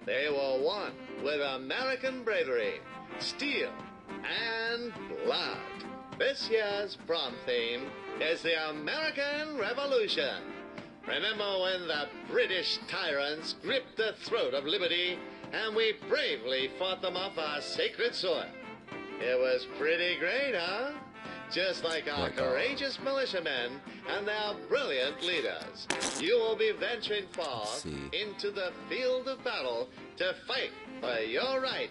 They were won with American bravery, steel, and blood. This year's prom theme is the American Revolution. Remember when the British tyrants gripped the throat of liberty and we bravely fought them off our sacred soil? It was pretty great, huh? Just like our courageous militiamen and their brilliant leaders, you will be venturing forth into the field of battle to fight for your right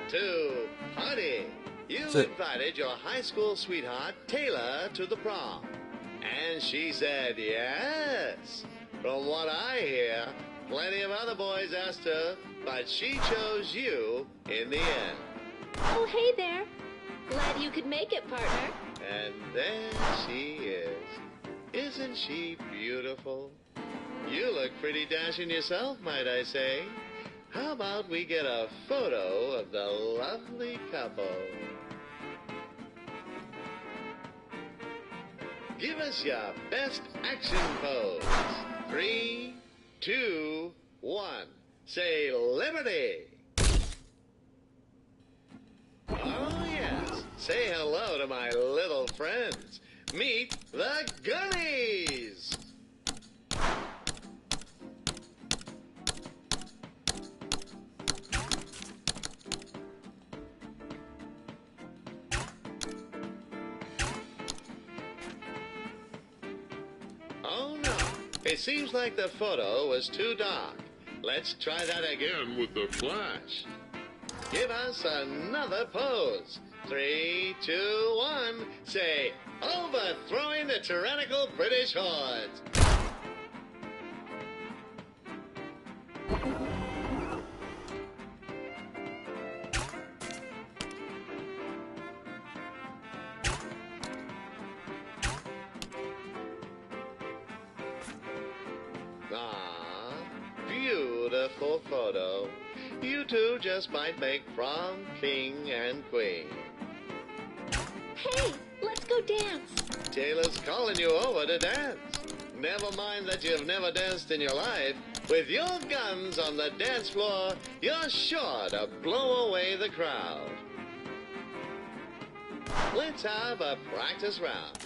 to party. You invited your high school sweetheart, Taylor, to the prom. And she said yes. From what I hear, plenty of other boys asked her, but she chose you in the end. Oh, hey there. Glad you could make it, partner. And there she is. Isn't she beautiful? You look pretty dashing yourself, might I say. How about we get a photo of the lovely couple? Give us your best action pose. 3, 2, 1. Say liberty. Oh, yes. Say hello to my little friends. Meet the Gunnies. Oh, no. It seems like the photo was too dark. Let's try that again with the flash. Give us another pose. 3, 2, 1. Say, overthrowing the tyrannical British hordes. Ah, beautiful photo. You two just might make prom king and queen. Hey, let's go dance. Taylor's calling you over to dance. Never mind that you've never danced in your life. With your guns on the dance floor, you're sure to blow away the crowd. Let's have a practice round.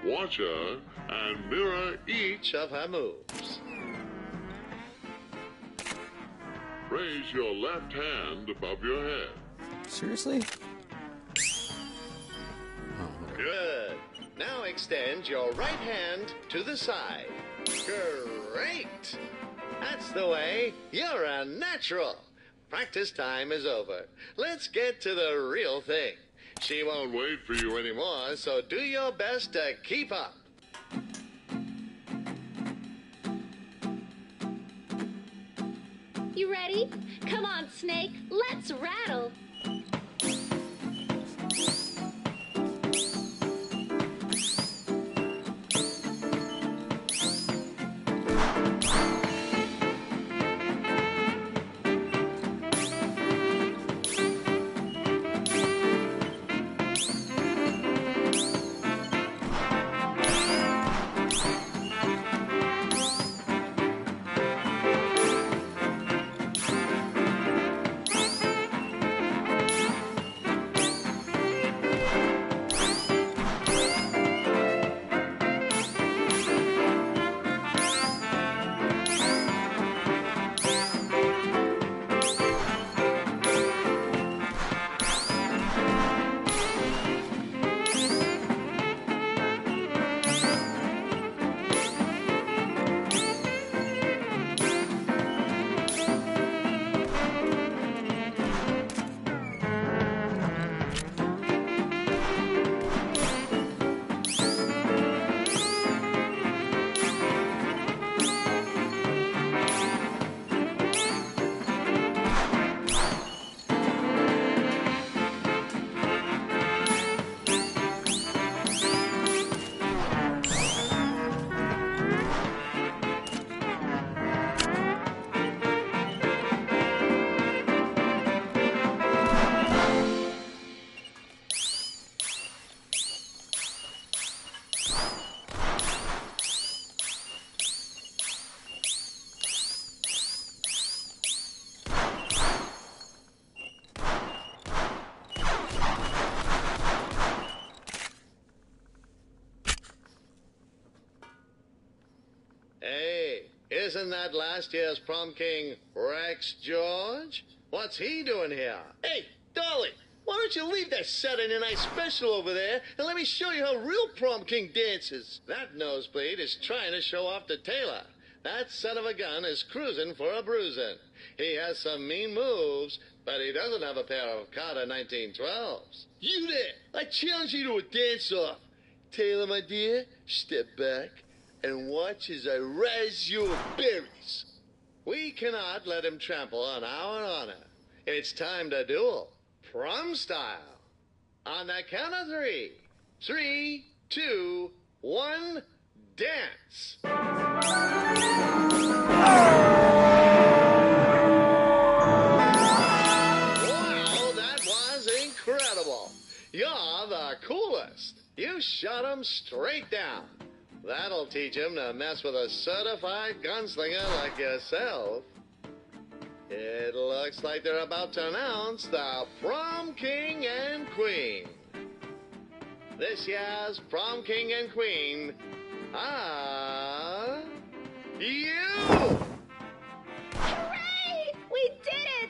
Watch her and mirror each of her moves. Raise your left hand above your head. Seriously? Good. Now extend your right hand to the side. Great. That's the way. You're a natural. Practice time is over. Let's get to the real thing. She won't wait for you anymore, so do your best to keep up. You ready? Come on, Snake. Let's rattle. Isn't that last year's prom king Rex George? What's he doing here? Hey, Dolly, why don't you leave that Saturday night special over there and let me show you how real prom king dances? That nosebleed is trying to show off to Taylor. That son of a gun is cruising for a bruising. He has some mean moves, but he doesn't have a pair of Carter 1912s. You there! I challenge you to a dance-off. Taylor, my dear, step back and watch as I razz your berries. We cannot let him trample on our honor. It's time to duel. Prom style. On the count of 3. 3, 2, 1, dance. Wow, that was incredible. You're the coolest. You shot him straight down. That'll teach him to mess with a certified gunslinger like yourself. It looks like they're about to announce the prom king and queen. This year's prom king and queen are you! Hooray! We did it!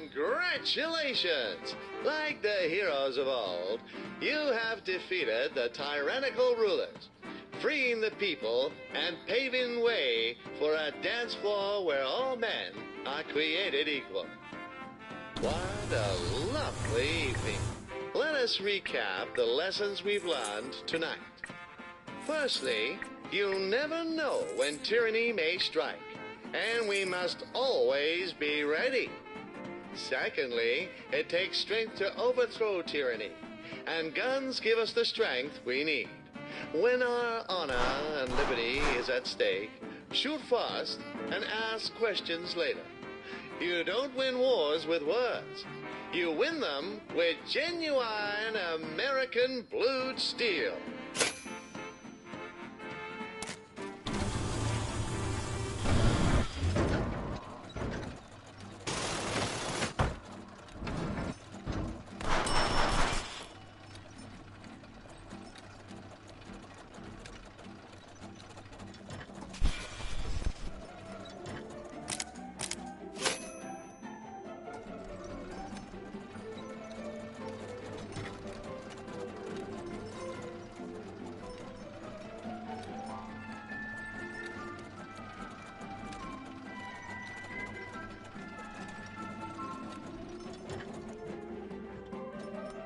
Congratulations! Like the heroes of old, you have defeated the tyrannical rulers, freeing the people and paving way for a dance floor where all men are created equal. What a lovely evening. Let us recap the lessons we've learned tonight. Firstly, you never know when tyranny may strike, and we must always be ready. Secondly, it takes strength to overthrow tyranny, and guns give us the strength we need. When our honor and liberty is at stake, shoot first and ask questions later. You don't win wars with words. You win them with genuine American blued steel.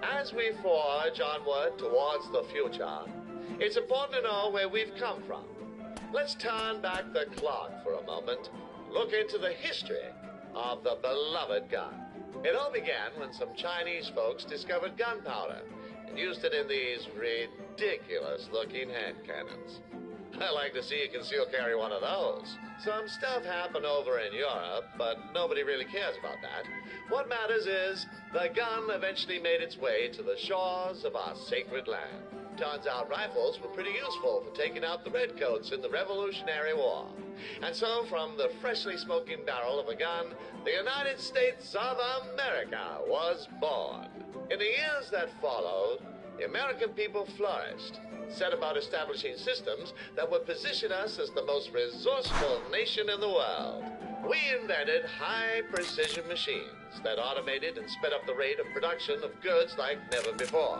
As we forge onward towards the future, it's important to know where we've come from. Let's turn back the clock for a moment, look into the history of the beloved gun. It all began when some Chinese folks discovered gunpowder and used it in these ridiculous-looking hand cannons. I like to see you conceal carry one of those. Some stuff happened over in Europe, but nobody really cares about that. What matters is the gun eventually made its way to the shores of our sacred land. Turns out rifles were pretty useful for taking out the redcoats in the Revolutionary War. And so from the freshly smoking barrel of a gun, the United States of America was born. In the years that followed, the American people flourished, set about establishing systems that would position us as the most resourceful nation in the world. We invented high-precision machines that automated and sped up the rate of production of goods like never before.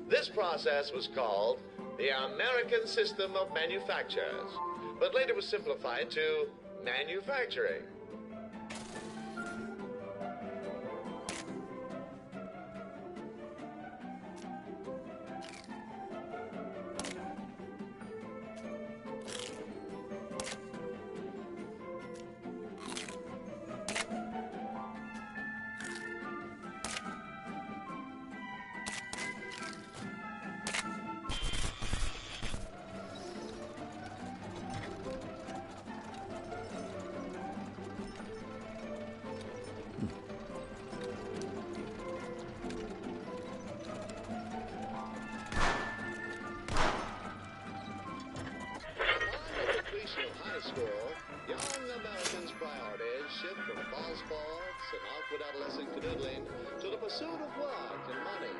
This process was called the American System of Manufactures, but later was simplified to manufacturing. Young Americans' priorities shift from ball sports and awkward adolescent canoodling to the pursuit of work and money.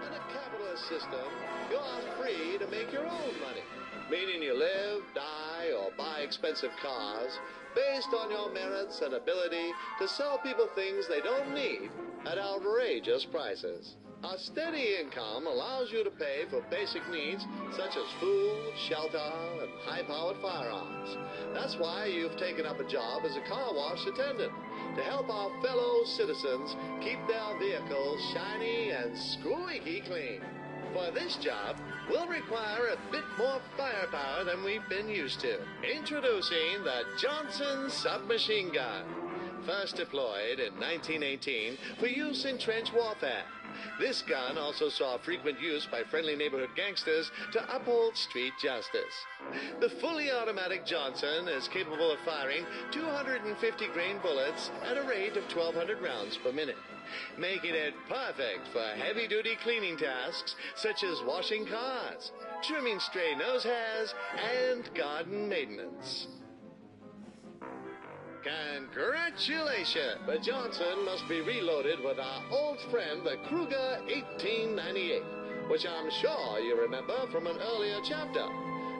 In a capitalist system, you're free to make your own money. meaning you live, die, or buy expensive cars based on your merits and ability to sell people things they don't need at outrageous prices. A steady income allows you to pay for basic needs such as food, shelter, and high-powered firearms. That's why you've taken up a job as a car wash attendant to help our fellow citizens keep their vehicles shiny and squeaky clean. For this job, we'll require a bit more firepower than we've been used to. Introducing the Johnson submachine gun, first deployed in 1918 for use in trench warfare. This gun also saw frequent use by friendly neighborhood gangsters to uphold street justice. The fully automatic Johnson is capable of firing 250 grain bullets at a rate of 1,200 rounds per minute, making it perfect for heavy-duty cleaning tasks such as washing cars, trimming stray nose hairs, and garden maintenance. Congratulations! The Johnson must be reloaded with our old friend, the Kruger 1898, which I'm sure you remember from an earlier chapter,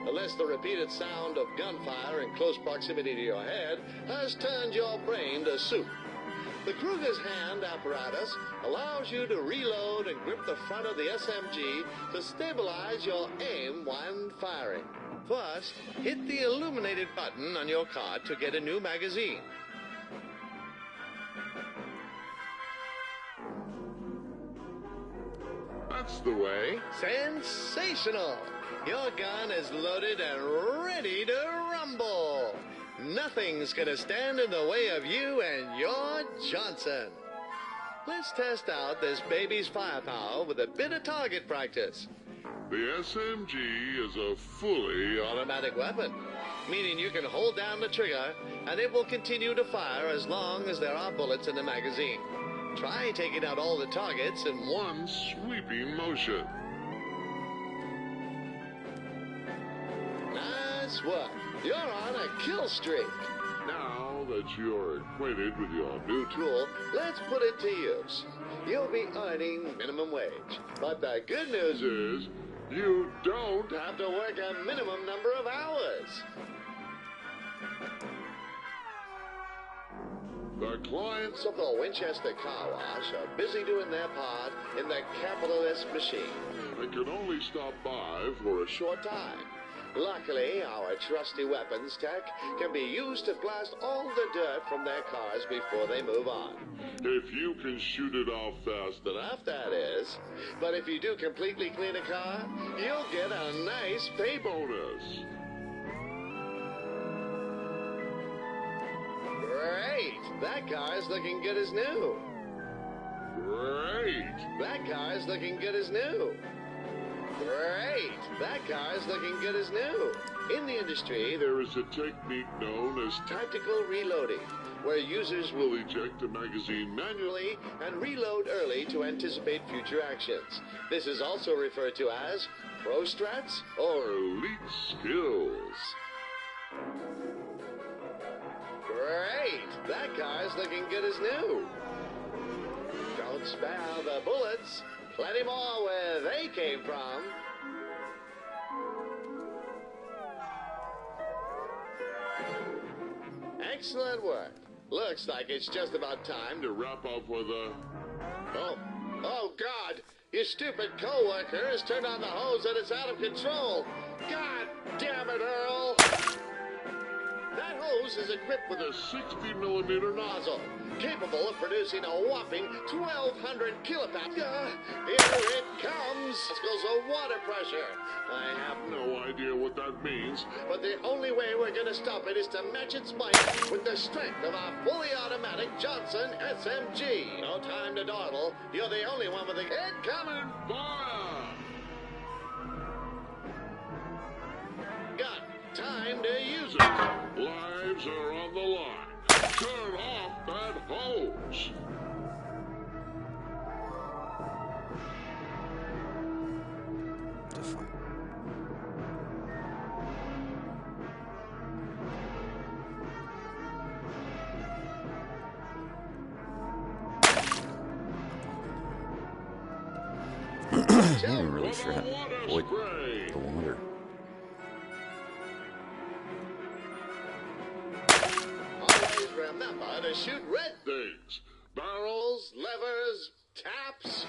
unless the repeated sound of gunfire in close proximity to your head has turned your brain to soup. The Kruger's hand apparatus allows you to reload and grip the front of the SMG to stabilize your aim when firing. First, hit the illuminated button on your card to get a new magazine. That's the way. Sensational! Your gun is loaded and ready to rumble. Nothing's gonna stand in the way of you and your Johnson. Let's test out this baby's firepower with a bit of target practice. The SMG is a fully Automatic weapon, meaning you can hold down the trigger and it will continue to fire as long as there are bullets in the magazine. Try taking out all the targets in one sweeping motion. Nice work. You're on a kill streak. Now that you're acquainted with your new Tool, let's put it to use. You'll be earning minimum wage. But the good news is you don't have to work a minimum number of hours. The clients So the Winchester Car Wash are busy doing their part in the capitalist machine. can only stop by for a Short time. Luckily, our trusty weapons tech can be used to blast all the dirt from their cars before they move on. If you can shoot it off fast Enough, that is. But if you do completely clean a car, you'll get a nice pay bonus. Great! That car's looking good as new. Great. That car's looking good as new. Great! That car's looking good as new. In the industry, There is a technique known as tactical reloading, where users will will eject a magazine manually. and reload early to anticipate future actions. This is also referred to as pro strats or Elite skills. great! That car's looking good as new. Don't spare the bullets. Plenty more where they came from. Excellent work. Looks like it's just about time To wrap up with a Oh, God! Your stupid co-worker has turned on the hose and it's out of control. God damn it, Earl! That hose is equipped with a 60mm nozzle, capable of producing a whopping 1,200 kilopascals. Here it comes! This goes a water pressure. I have no idea what that means. but the only way we're gonna stop it is to match its might with the strength of our fully automatic Johnson SMG. No time to dawdle. You're the only one with the head coming. Fire! Got time to use it. Lives are on the line. Turn off that hose. I'm really sure how to avoid Spray. the water. remember to shoot red things. Barrels. levers, taps.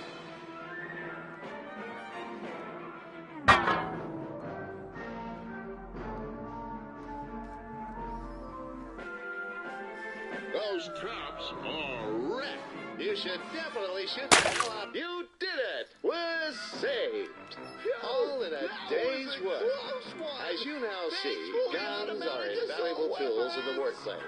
Those taps are red. You should definitely shoot the hell out. You did it! We're saved. All in a day's work. As you now see, guns are invaluable tools in the workplace.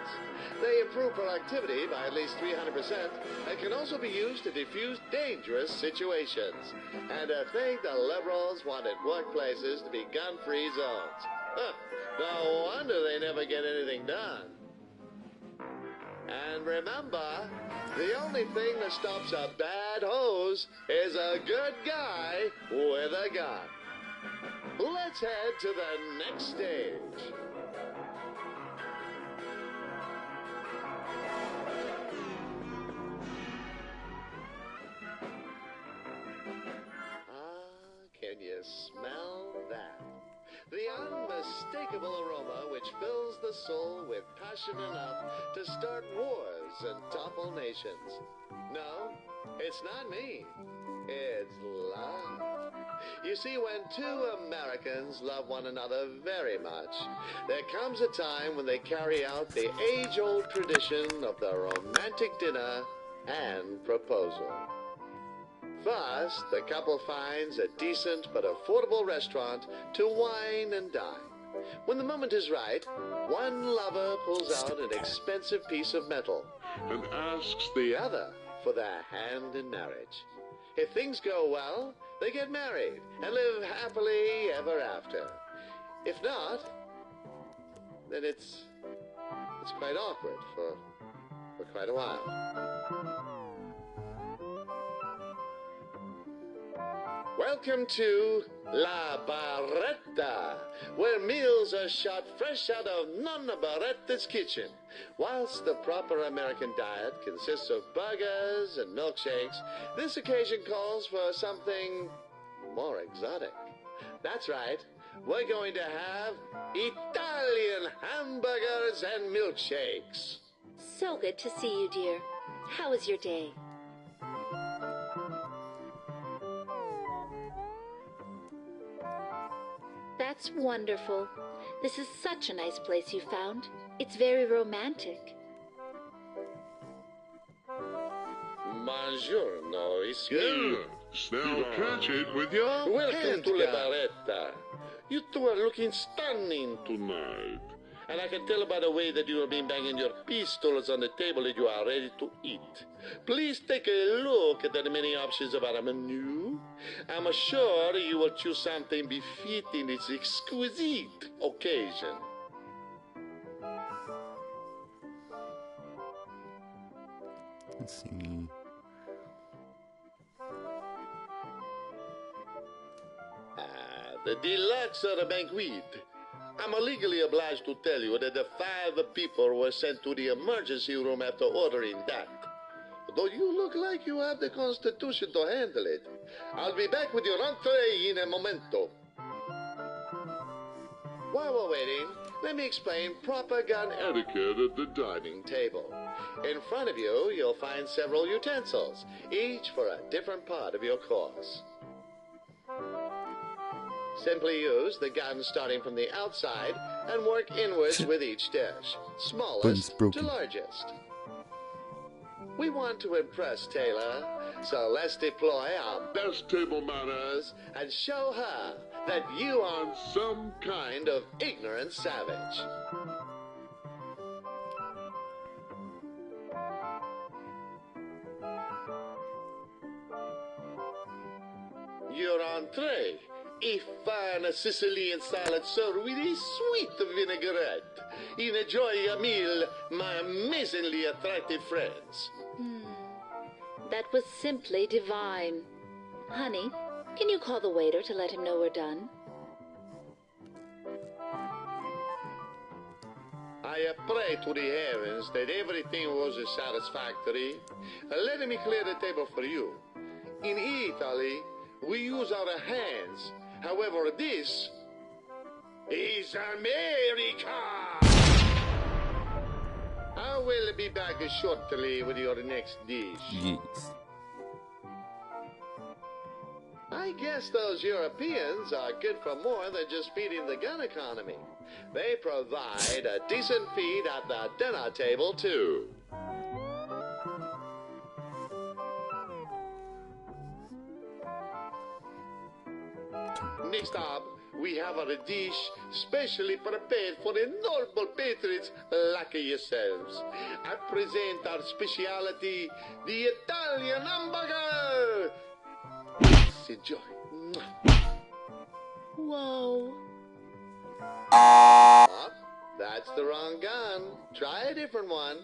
They improve productivity by at least 300% and can also be used to defuse dangerous situations. And to think the liberals wanted workplaces to be gun-free zones. Huh. No wonder they never get anything done. And remember, the only thing that stops a bad hose is a good guy with a gun. Let's head to the next stage. Can you smell that? The unmistakable aroma which fills the soul with passion enough to start wars and topple nations. No, it's not me. It's love. You see, when two Americans love one another very much, there comes a time when they carry out the age-old tradition of the romantic dinner and proposal. First, the couple finds a decent but affordable restaurant to wine and dine. When the moment is right, one lover pulls out an expensive piece of metal And asks the other for their hand in marriage. If things go well, they get married and live happily ever after. If not, then it's quite awkward for quite a while. Welcome to La Barretta, where meals are shot fresh out of Nonna Barretta's kitchen. Whilst the proper American diet consists of burgers and milkshakes, this occasion calls for something more exotic. That's right, we're going to have Italian hamburgers and milkshakes. So good to see you, dear. How was your day? That's wonderful. This is such a nice place you found. It's very romantic. Buongiorno, it's me. Good. Now catch it with your Welcome hand to La gap. Barretta. You two are looking stunning Tonight. and I can tell by the way that you have been banging your pistols on the table that you are ready to eat. Please take a look at the many options of our menu. I'm sure you will choose something befitting this exquisite occasion. Let's see. The deluxe or the banquet. I'm legally obliged to tell you that the 5 people were sent to the emergency room after ordering that. Though you look like you have the constitution to handle it. I'll be back with your entree in a momento. While we're waiting, let me explain proper gun Etiquette at the dining. table. In front of you, you'll find several utensils, each for a different part of your course. Simply use the gun starting from the outside and work inwards with each dish, smallest Button's to broken. largest. We want to impress Taylor, so let's deploy our Best table manners. and show her that you are some kind of ignorant savage. Your entree, a fine Sicilian salad served with a sweet vinaigrette. Enjoy your meal, my amazingly attractive friends. That was simply divine. Honey, can you call the waiter to let him know we're done? I pray to the heavens that everything was satisfactory. Let me clear the table for you. In Italy, we use our hands. However, this is America! I will be back shortly with your next dish. Yes. I guess those Europeans are good for more than just feeding the gun economy. They provide a decent feed at the dinner table, too. Next up, we have a dish specially prepared for the noble patriots like yourselves. I present our specialty, the Italian hamburger. Enjoy. Whoa. Oh, that's the wrong gun. Try a different one.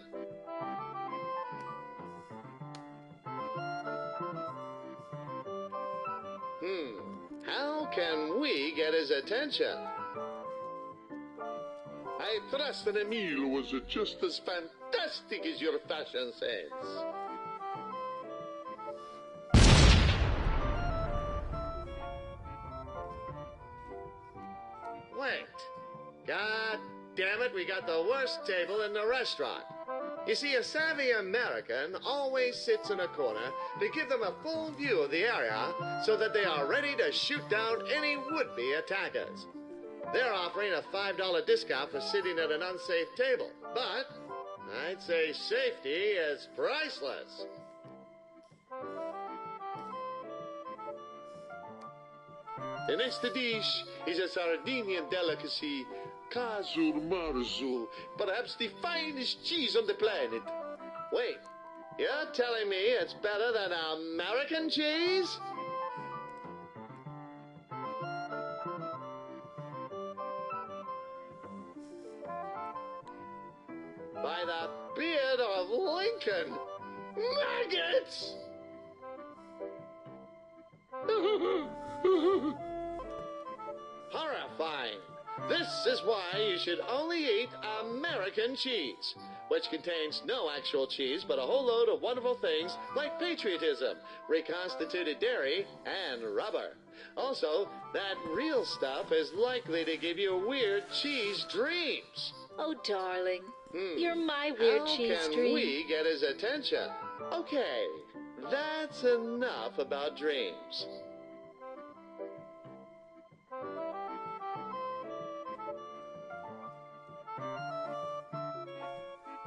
How can we get his attention? I trust that the meal was just as fantastic as your fashion sense. Wait. God damn it, we got the worst table in the restaurant. You see, a savvy American always sits in a corner to give them a full view of the area so that they are ready to shoot down any would-be attackers. They're offering a $5 discount for sitting at an unsafe table, but I'd say safety is priceless. The next dish is a Sardinian delicacy, Casur Marzu, perhaps the finest cheese on the planet. Wait, you're telling me it's better than American cheese? By the beard of Lincoln, maggots! Horrifying. This is why you should only eat American cheese, which contains no actual cheese but a whole load of wonderful things like patriotism, reconstituted dairy, and rubber. Also, that real stuff is likely to give you weird cheese dreams. Oh, darling. You're my weird cheese How can dream. we get his attention? Okay, that's enough about dreams.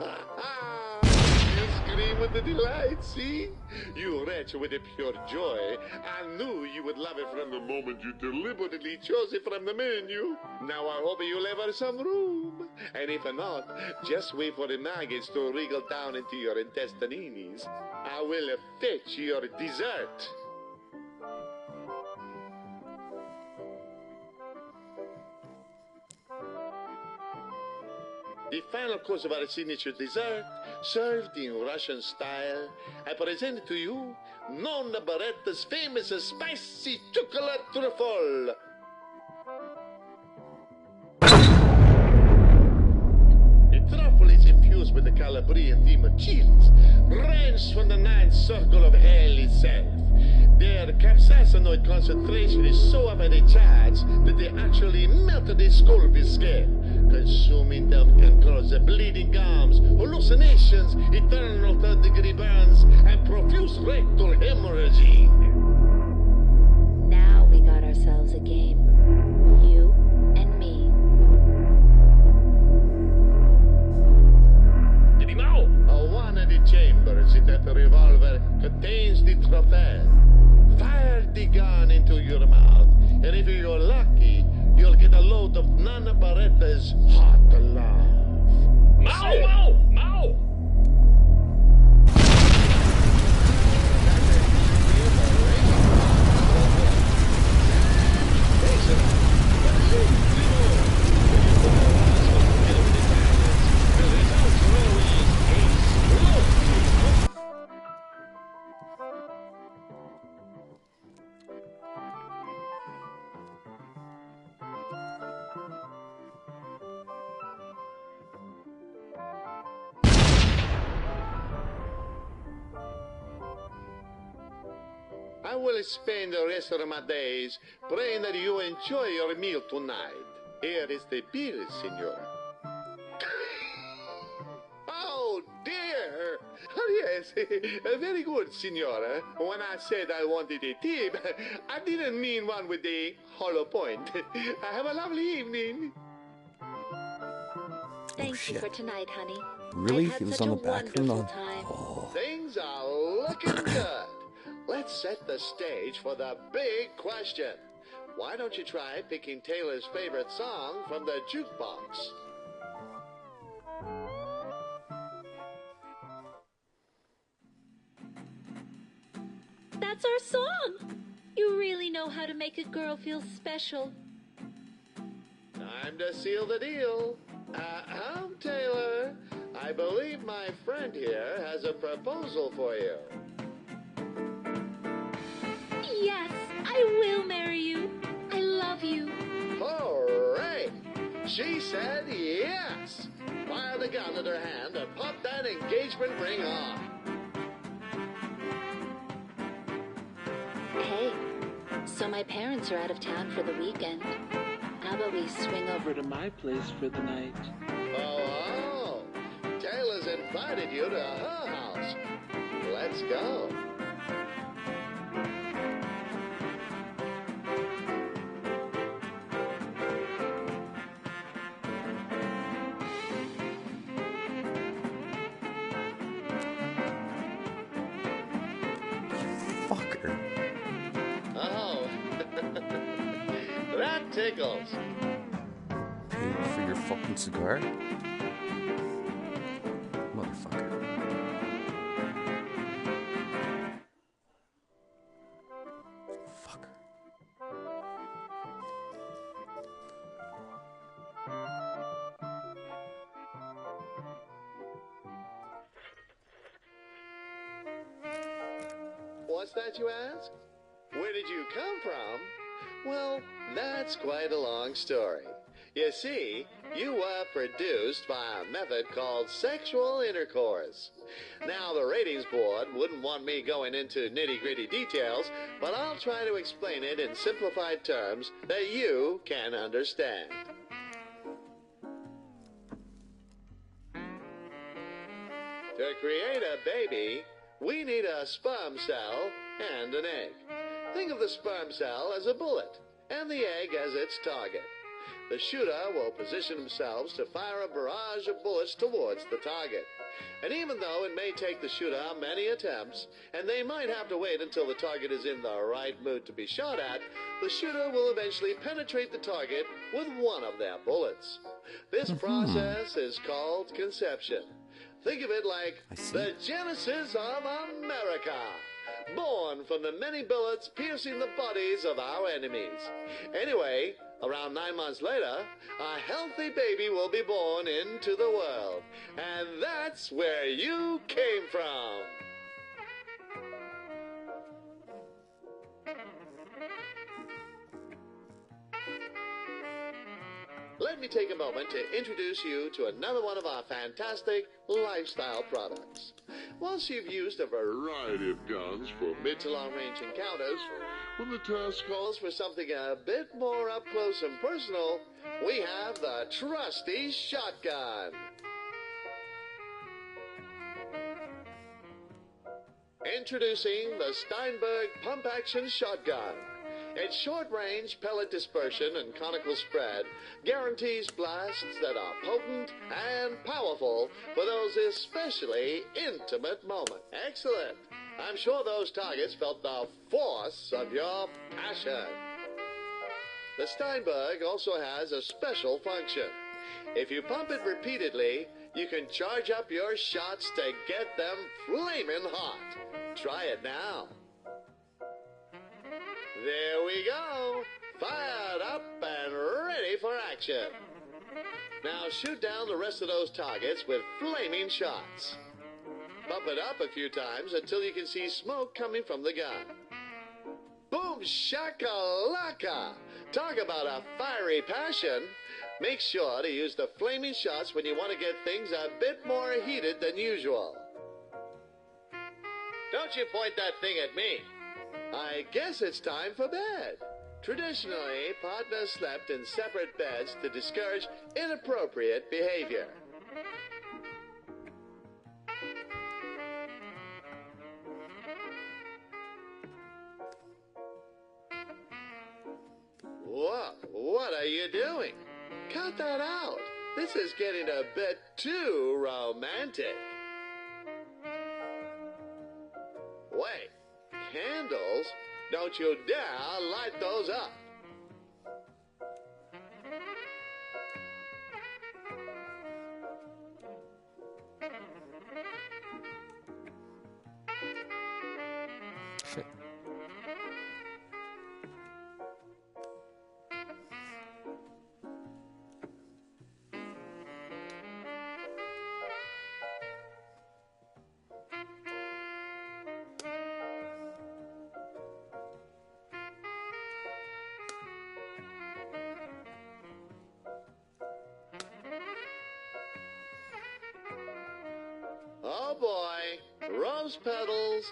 You scream with the delight, see? You retch with a pure joy. I knew you would love it from the moment you deliberately chose it from the menu. Now I hope you'll leave her some room. And if not, just wait for the maggots to wriggle down into your intestines. I will fetch your dessert. The final course of our signature dessert, served in Russian style, I present to you Nonna Baretta's famous spicy chocolate truffle. The truffle is infused with the Calabrian theme of chilies, wrenched from the ninth circle of hell itself. Their capsaicinoid concentration is so up at the charts that they actually melt the skull skin. Consuming them can cause bleeding gums, hallucinations, eternal third-degree burns, and profuse rectal hemorrhaging. Now we got ourselves a game. You and me. One of the chambers in that revolver contains the trophy. Fire the gun into your mouth, and if you're lucky, you'll get a load of Nana Baretta's hot love. Mau! Mau! I will spend the rest of my days praying that you enjoy your meal tonight. Here is the bill, senora. Oh, Yes, very good, Signora. When I said I wanted a tip, I didn't mean one with a hollow point. Have a lovely evening. Thank you shit. for tonight, honey. Really? I've had He was such on a the back of wonderful him? time. Oh. Things are looking good. Let's set the stage for the big question. Why don't you try picking Taylor's favorite song from the jukebox? That's our song! You really know how to make a girl feel special. Time to seal the deal. Taylor. I believe my friend here has a proposal for you. Yes, I will marry you. I love you. Hooray! She said yes. Fire the gun in her hand and pop that engagement ring on. Hey, so my parents are out of town for the weekend. How about we swing over To my place for the night. Oh, Taylor's invited you to her house. Let's go. Fucker. Oh, that tickles. Paid for your fucking cigar? Motherfucker. Fucker. What's that, you ask? Where did you come from? Well, that's quite a long story. You see, you were produced by a method called sexual intercourse. Now, the ratings board wouldn't want me going into nitty-gritty details, but I'll try to explain it in simplified terms that you can understand. To create a baby, we need a sperm cell and an egg. Think of the sperm cell as a bullet and the egg as its target. The shooter will position themselves to fire a barrage of bullets towards the target. And even though it may take the shooter many attempts, and they might have to wait until the target is in the right mood to be shot at, the shooter will eventually penetrate the target with one of their bullets. This process is called conception. Think of it like the genesis of America, born from the many bullets piercing the bodies of our enemies. Anyway, around 9 months later, a healthy baby will be born into the world. And that's where you came from. Let me take a moment to introduce you to another one of our fantastic lifestyle products. Once you've used a variety of guns for mid to long range encounters, when the task calls for something a bit more up close and personal, we have the trusty shotgun. Introducing the Steinberg Pump Action Shotgun. Its short-range pellet dispersion and conical spread guarantees blasts that are potent and powerful for those especially intimate moments. Excellent. I'm sure those targets felt the force of your passion. The Steinberg also has a special function. If you pump it repeatedly, you can charge up your shots to get them flaming hot. Try it now. There we go. Fired up and ready for action. Now shoot down the rest of those targets with flaming shots. Bump it up a few times until you can see smoke coming from the gun. Boom shakalaka! Talk about a fiery passion. Make sure to use the flaming shots when you want to get things a bit more heated than usual. Don't you point that thing at me. I guess it's time for bed. Traditionally, partners slept in separate beds to discourage inappropriate behavior. are you doing? Cut that out. This is getting a bit too romantic. Wait, candles? Don't you dare light those up. Shit. Oh boy, rose petals.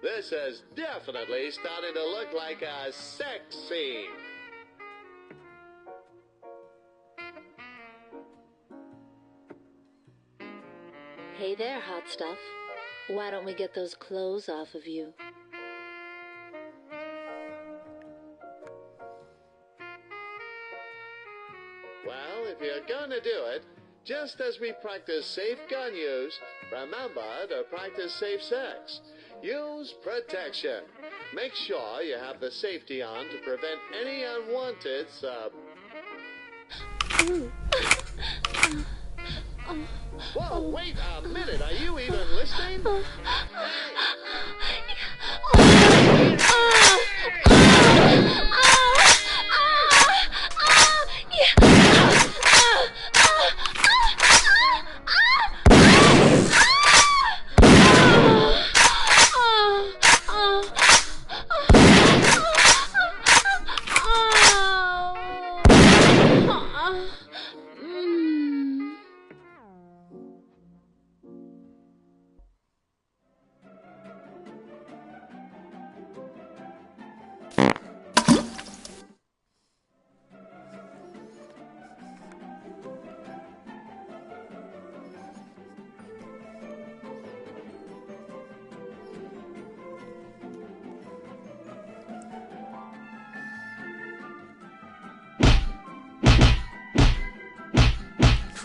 This is definitely starting to look like a sex scene. Hey there, hot stuff. Why don't we get those clothes off of you? Well, if you're gonna do it, just as we practice safe gun use, remember to practice safe sex. Use protection. Make sure you have the safety on to prevent any unwanted Whoa, wait a minute. Are you even listening?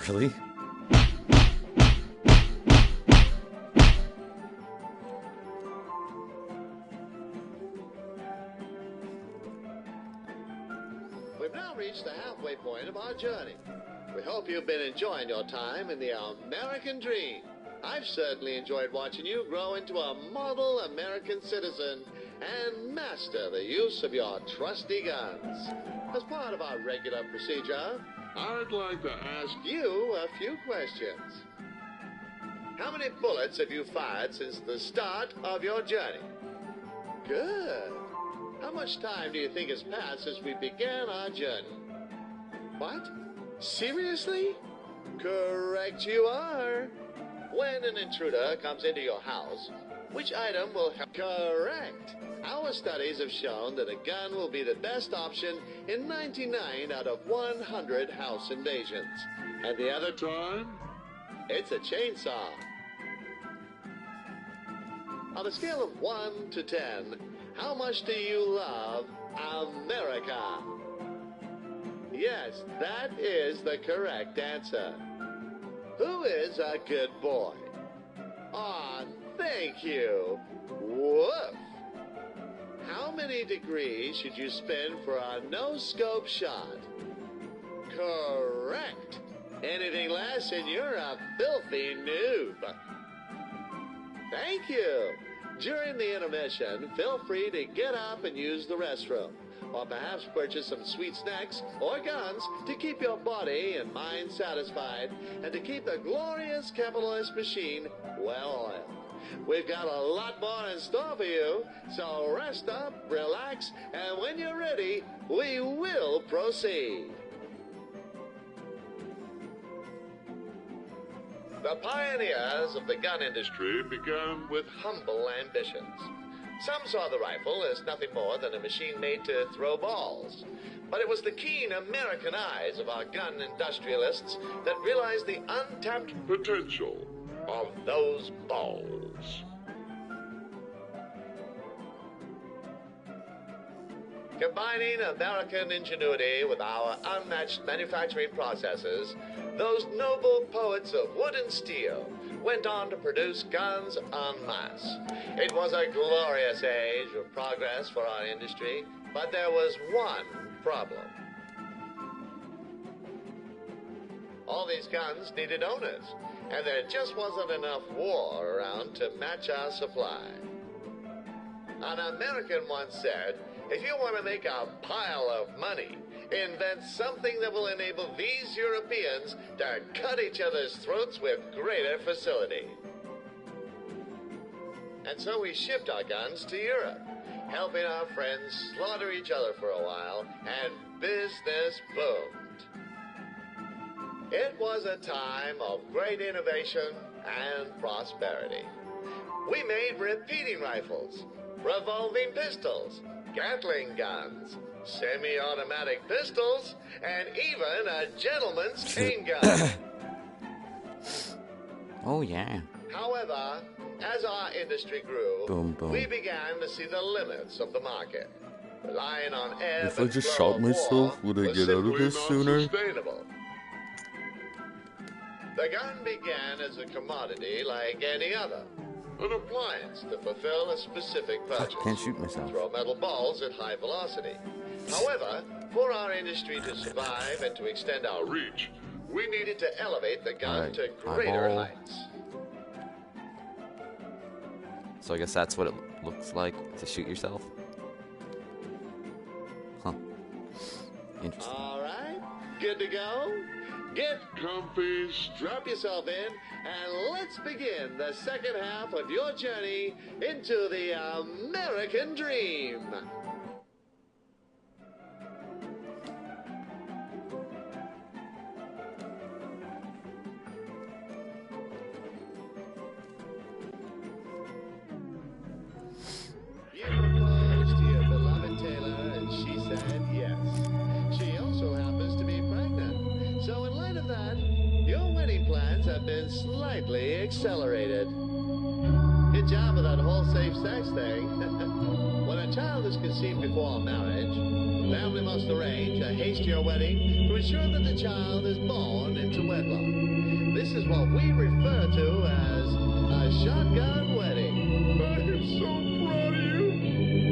Really? We've now reached the halfway point of our journey. We hope you've been enjoying your time in the American dream. I've certainly enjoyed watching you grow into a model American citizen and master the use of your trusty guns. As part of our regular procedure, I'd like to ask you a few questions. How many bullets have you fired since the start of your journey? Good. How much time do you think has passed since we began our journey? What? Seriously? Correct you are. When an intruder comes into your house, which item will help? Correct. Our studies have shown that a gun will be the best option in 99 out of 100 house invasions. And the other time? It's a chainsaw. On a scale of 1 to 10, how much do you love America? Yes, that is the correct answer. Who is a good boy? Aw, thank you. Woof. How many degrees should you spin for a no-scope shot? Correct. Anything less and you're a filthy noob. Thank you. During the intermission, feel free to get up and use the restroom, or perhaps purchase some sweet snacks or guns to keep your body and mind satisfied and to keep the glorious capitalist machine well-oiled. We've got a lot more in store for you, so rest up, relax, and when you're ready, we will proceed. The pioneers of the gun industry began with humble ambitions. Some saw the rifle as nothing more than a machine made to throw balls. But it was the keen American eyes of our gun industrialists that realized the untapped Potential of those balls. Combining American ingenuity with our unmatched manufacturing processes, those noble poets of wood and steel went on to produce guns en masse. It was a glorious age of progress for our industry, but there was one problem. All these guns needed owners, and there just wasn't enough war around to match our supply. An American once said, if you want to make a pile of money, invent something that will enable these Europeans to cut each other's throats with greater facility. And so we shipped our guns to Europe, helping our friends slaughter each other for a while, and business boomed. It was a time of great innovation and prosperity. We made repeating rifles, revolving pistols, Gatling guns, semi-automatic pistols, and even a gentleman's cane gun. Oh, yeah. However, as our industry grew, Boom, boom. we began to see the limits of the market. Relying on ebb If I and just flow shot of myself, war would I was get out of simply this not sooner? sustainable. The gun began as a commodity like any other. An appliance to fulfill a specific purchase. I can't shoot myself. Throw metal balls at high velocity. However, for our industry to survive and to extend our reach, we needed to elevate the gun Alright, to greater eyeball. heights. So I guess that's what it looks like to shoot yourself. Huh. Interesting. All right, good to go? Get comfy, strap yourself in, and let's begin the second half of your journey into the American dream. You proposed to your beloved Taylor, and she said yes. She also happens to be pregnant. So in light of that, your wedding plans have been slightly accelerated. Good job with that whole safe sex thing. When a child is conceived before marriage, the family must arrange a hastier wedding to ensure that the child is born into wedlock. This is what we refer to as a shotgun wedding. I'm so proud of you,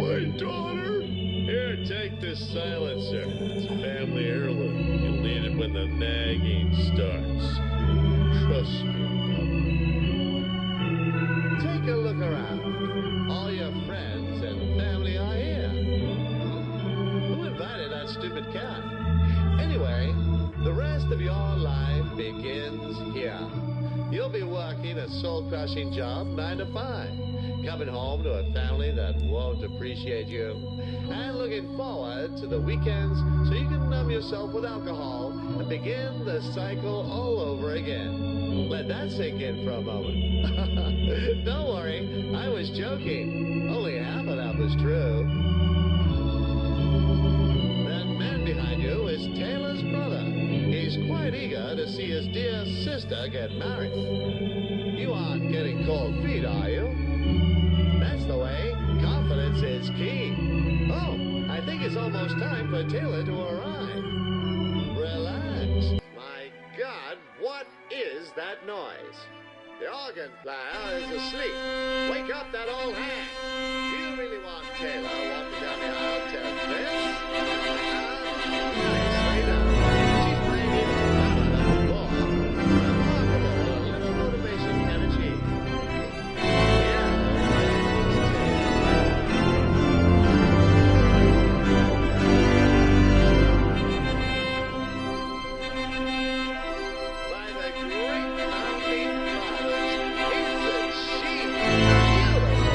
my daughter. Here, take this silencer. It's a family heirloom. You'll need it when the nagging starts. Trust me, brother. Take a look around. All your friends and family are here. Who invited that stupid cat? Anyway, the rest of your life begins here. You'll be working a soul-crushing job 9 to 5, coming home to a family that won't appreciate you, and looking forward to the weekends so you can numb yourself with alcohol and begin the cycle all over again. Let that sink in for a moment. Don't worry, I was joking. Only half of that was true. That man behind you is Taylor's brother. He's quite eager to see his dear sister get married. You aren't getting cold feet, are you? That's the way. Confidence is key. Oh, I think it's almost time for Taylor to arrive. Relax. My God, what is that noise? The organ player is asleep. Wake up that old hag. Do you really want Taylor walking down the aisle to this? Nicely done. She's playing even better than before. Remarkable what a little motivation can achieve. Yeah, by the great founding fathers, isn't she beautiful?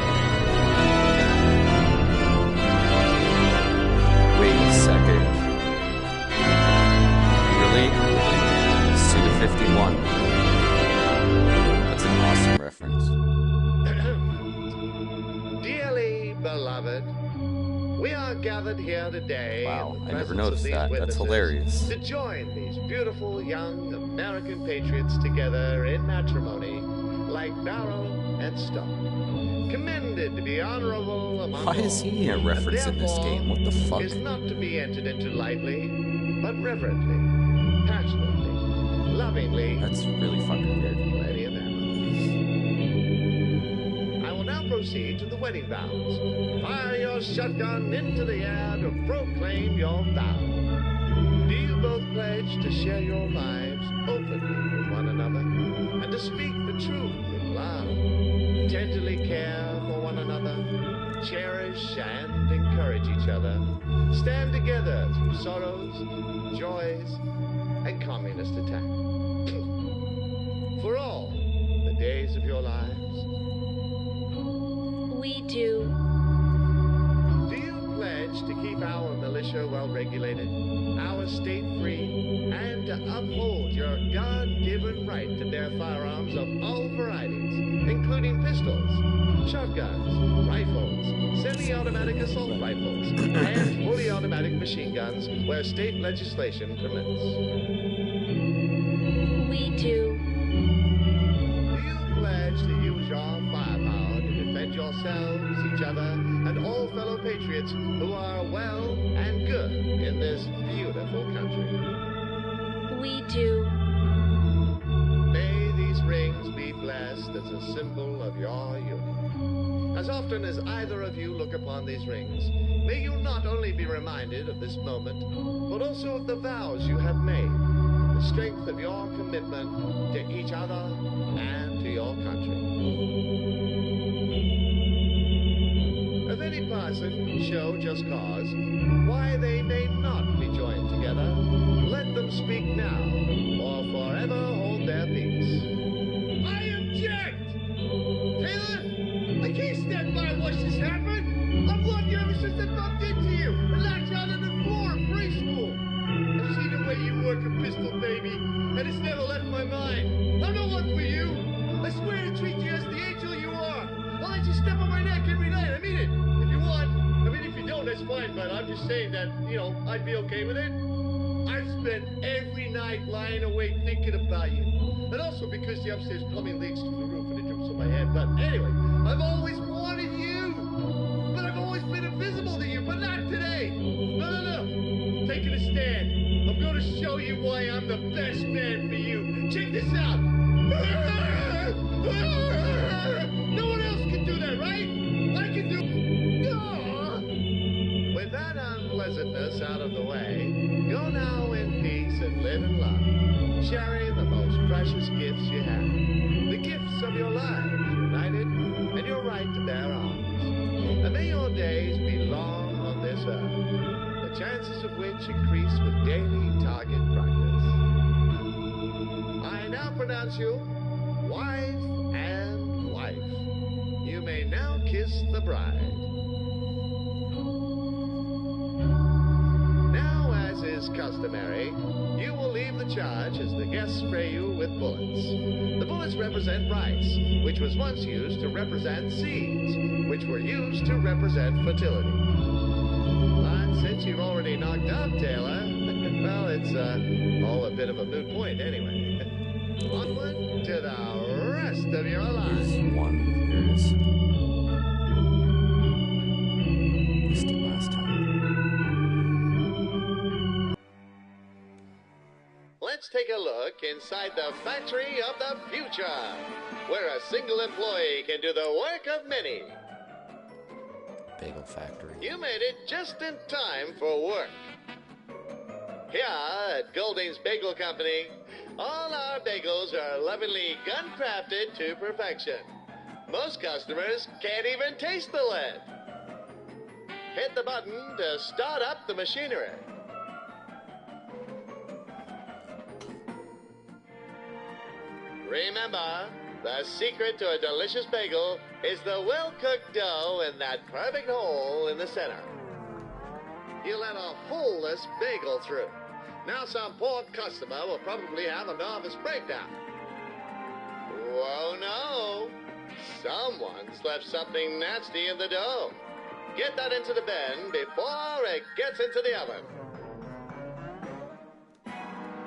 Wait a second. Really? Suda 51. That's an awesome reference. Dearly beloved, we are gathered here today Wow, in the I never presence of noticed these that. That's witnesses hilarious. to join these beautiful young American patriots together in matrimony like Barrow and Stone. Commend intended to be honorable among Why is all, he a and reference in this therefore game? What the fuck? is not to be entered into lightly, but reverently, passionately, lovingly. That's really fucking weird. Plenty of that. I will now proceed to the wedding vows. Fire your shotgun into the air to proclaim your vow. Do you both pledge to share your lives openly with one another, and to speak the truth in love, tenderly care for one another, cherish and encourage each other, stand together through sorrows, joys, and communist attack? For all the days of your lives. We do. Do you pledge to keep our militia well regulated, our state free, and to uphold your God-given right to bear firearms of all varieties, including pistols, shotguns, rifles, semi-automatic assault rifles, and fully automatic machine guns where state legislation permits? We do. Do you pledge to use your firepower to defend yourselves, each other, and all fellow patriots who are well and good in this beautiful country? We do. May these rings be blessed as a symbol of your union. As often as either of you look upon these rings, may you not only be reminded of this moment, but also of the vows you have made, the strength of your commitment to each other and to your country. If any person show just cause why they may not be joined together, let them speak now, or forever hold their peace. I object! Taylor, I can't stand by and watch this happen. I've loved you ever since I bumped into you and knocked you out on the floor in preschool. I've seen the way you work a pistol, baby, and it's never left my mind. I'm not one for you. I swear to treat you as the angel you are. I'll let you step on my neck every night. I mean it. If you want. I mean, if you don't, that's fine, but I'm just saying that, I'd be okay with it. I've spent every night lying awake thinking about you. And also because the upstairs plumbing leaks through the roof and it drips on my head. But anyway, I've always wanted you. But I've always been invisible to you, but not today. No. Taking a stand. I'm going to show you why I'm the best man for you. Check this out. No one else can do that, right? I can do... With that unpleasantness out of the way, go now in peace and live in love, sharing the most precious gifts you have. The gifts of your lives, united, and your right to bear arms. And may your days be long on this earth, the chances of which increase with daily target practice. I now pronounce you wife and wife. You may now kiss the bride. Now, as is customary, you will leave the charge as the guests spray you with bullets. The bullets represent rice, which was once used to represent seeds, which were used to represent fertility. But since you've already knocked up Taylor, well, it's all a bit of a moot point anyway. Onward to the rest of your lives. Here's one. Here it is. Missed it last time. Let's take a look inside the factory of the future, where a single employee can do the work of many. Bagel factory. You made it just in time for work. Here at Golding's Bagel Company, all our bagels are lovingly gun-crafted to perfection. Most customers can't even taste the lead. Hit the button to start up the machinery. Remember, the secret to a delicious bagel is the well-cooked dough in that perfect hole in the center. You let a holeless bagel through. Now some poor customer will probably have a nervous breakdown. Whoa, no. Someone's left something nasty in the dough. Get that into the bin before it gets into the oven.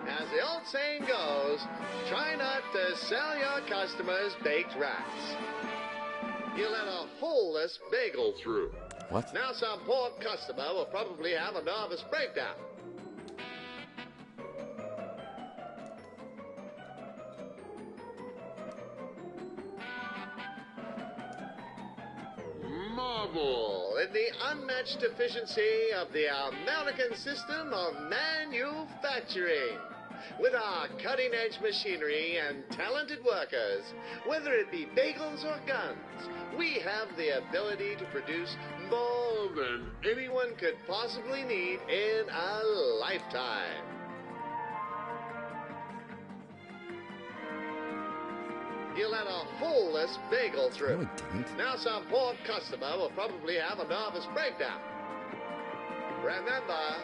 As the old saying goes, try not to sell your customers baked rats. You let a holeless bagel through. What? Now some poor customer will probably have a nervous breakdown. Marvel in the unmatched efficiency of the American system of manufacturing. With our cutting-edge machinery and talented workers, whether it be bagels or guns, we have the ability to produce more than anyone could possibly need in a lifetime. You let a holeless bagel through. No, I didn't. Now some poor customer will probably have a nervous breakdown. Remember,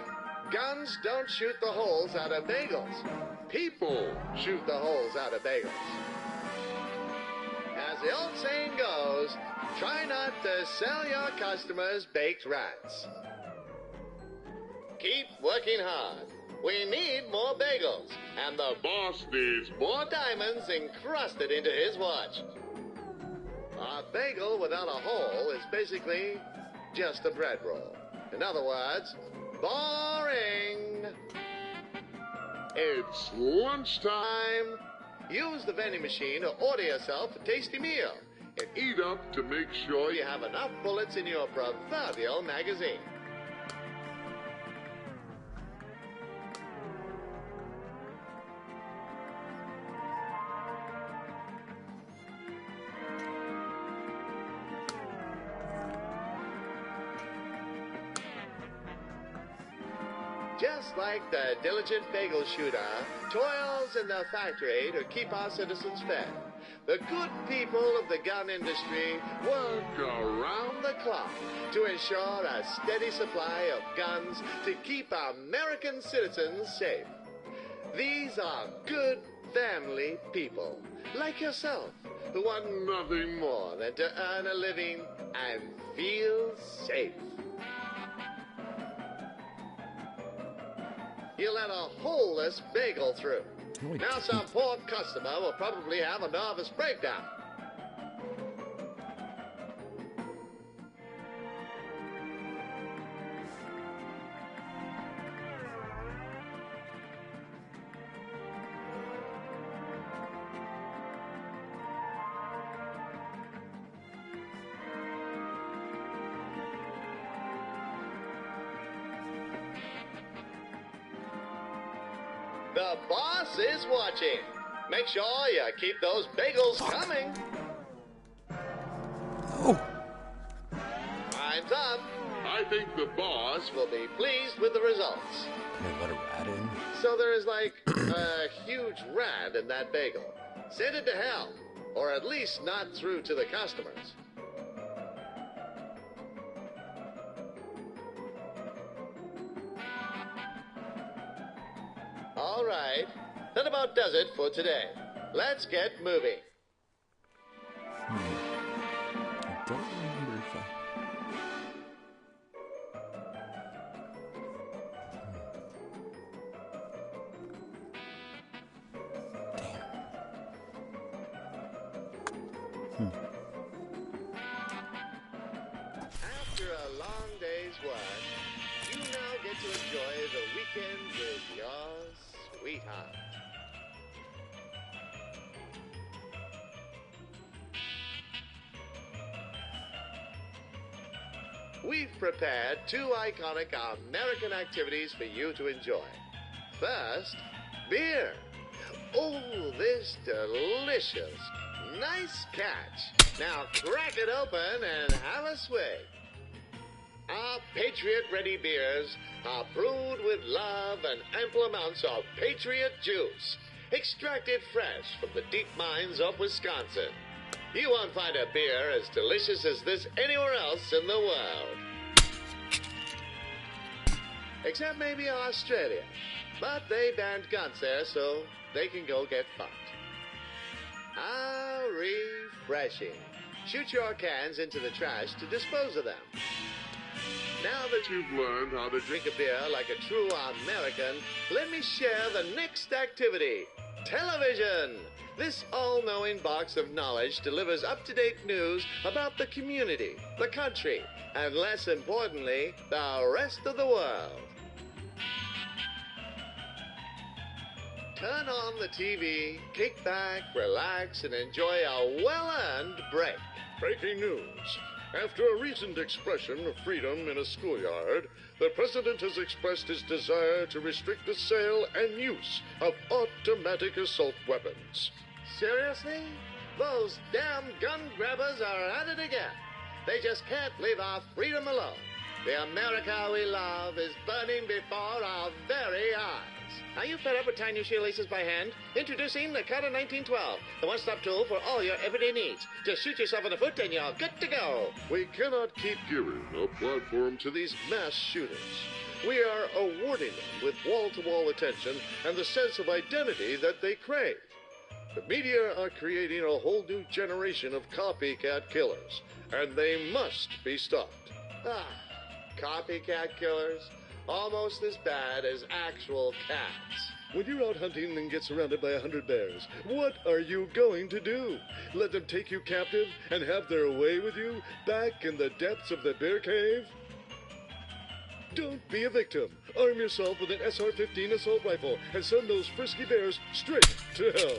guns don't shoot the holes out of bagels. People shoot the holes out of bagels. As the old saying goes, try not to sell your customers baked rats. Keep working hard. We need more bagels, and the boss needs more diamonds encrusted into his watch. A bagel without a hole is basically just a bread roll. In other words, boring. It's lunchtime. Use the vending machine to order yourself a tasty meal and eat up to make sure you have enough bullets in your proverbial magazine. Just like the diligent bagel shooter toils in the factory to keep our citizens fed, the good people of the gun industry work around the clock to ensure a steady supply of guns to keep American citizens safe. These are good family people, like yourself, who want nothing more than to earn a living and feel safe. You let a holeless bagel through. Now some poor customer will probably have a nervous breakdown. The boss is watching. Make sure you keep those bagels coming. Oh. Time's up. I think the boss Will be pleased with the results. Can I let a rat in? So there is like a huge rat in that bagel. Send it to hell, or at least not through to the customers. All right, that about does it for today. Let's get moving. I don't remember if I... After a long day's work, you now get to enjoy the weekend with your sweetheart. We've prepared two iconic American activities for you to enjoy. First, beer. Oh, this delicious, nice catch. Now crack it open and have a swig. Our Patriot-ready beers are brewed with love and ample amounts of Patriot juice, extracted fresh from the deep mines of Wisconsin. You won't find a beer as delicious as this anywhere else in the world. Except maybe Australia. But they banned guns there, so they can go get fucked. How refreshing. Shoot your cans into the trash to dispose of them. Now that you've learned how to drink a beer like a true American, let me share the next activity. television. This all-knowing box of knowledge delivers up-to-date news about the community, the country, and less importantly, the rest of the world. Turn on the TV, kick back, relax, and enjoy a well-earned break. Breaking news. After a recent expression of freedom in a schoolyard, the president has expressed his desire to restrict the sale and use of automatic assault weapons. Seriously? Those damn gun grabbers are at it again. They just can't leave our freedom alone. The America we love is burning before our very eyes. Are you fed up with tying your shoelaces by hand? Introducing the Cutter 1912, the one-stop tool for all your everyday needs. Just shoot yourself in the foot and you're good to go. We cannot keep giving a platform to these mass shooters. We are awarding them with wall-to-wall attention and the sense of identity that they crave. The media are creating a whole new generation of copycat killers, and they must be stopped. Copycat killers? Almost as bad as actual cats. When you're out hunting and get surrounded by 100 bears, what are you going to do? Let them take you captive and have their way with you back in the depths of the bear cave? Don't be a victim. Arm yourself with an SR-15 assault rifle and send those frisky bears straight to hell.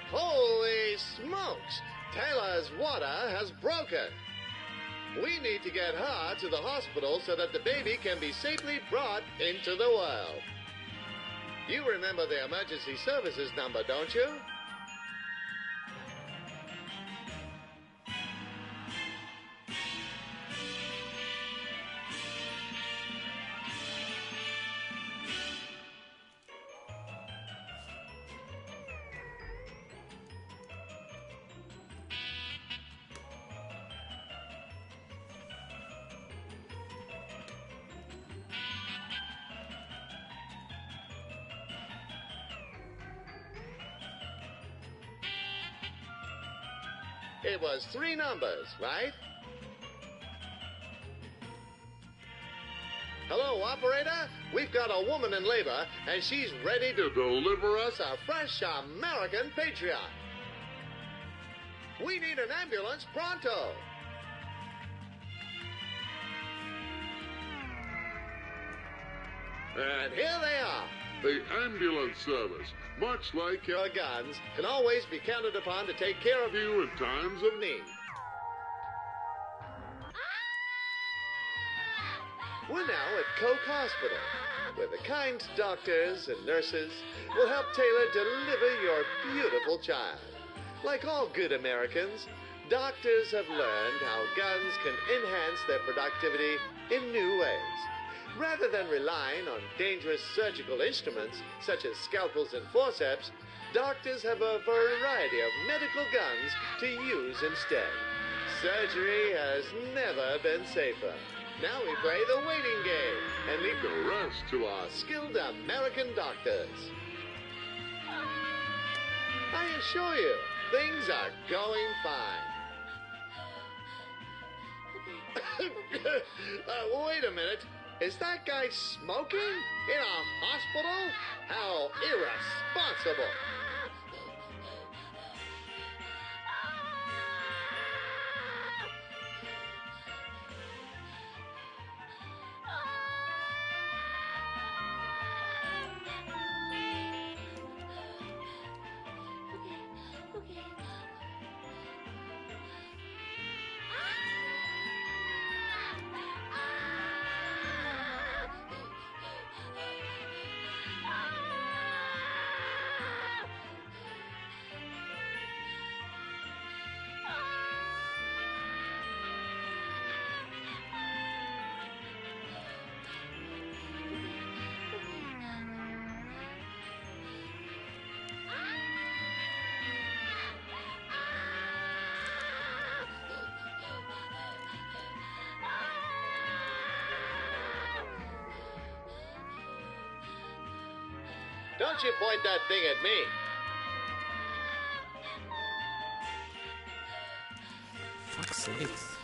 Holy smokes! Taylor's water has broken. We need to get her to the hospital so that the baby can be safely brought into the world. You remember the emergency services number, don't you? It was 3 numbers, right? Hello, operator. We've got a woman in labor, and she's ready to deliver us a fresh American patriot. We need an ambulance pronto. And here they are. The ambulance service, much like Your guns can always be counted upon to take care of you in times of need. We're now at Coke Hospital, where the kind doctors and nurses will help Taylor deliver your beautiful child. Like all good Americans, doctors have learned how guns can enhance their productivity in new ways. Rather than relying on dangerous surgical instruments such as scalpels and forceps, doctors have a variety of medical guns to use instead. Surgery has never been safer. Now we play the waiting game and leave the rest to our skilled American doctors. I assure you, things are going fine. Wait a minute. Is that guy smoking in a hospital? How irresponsible. Don't you point that thing at me. Fuck's sakes.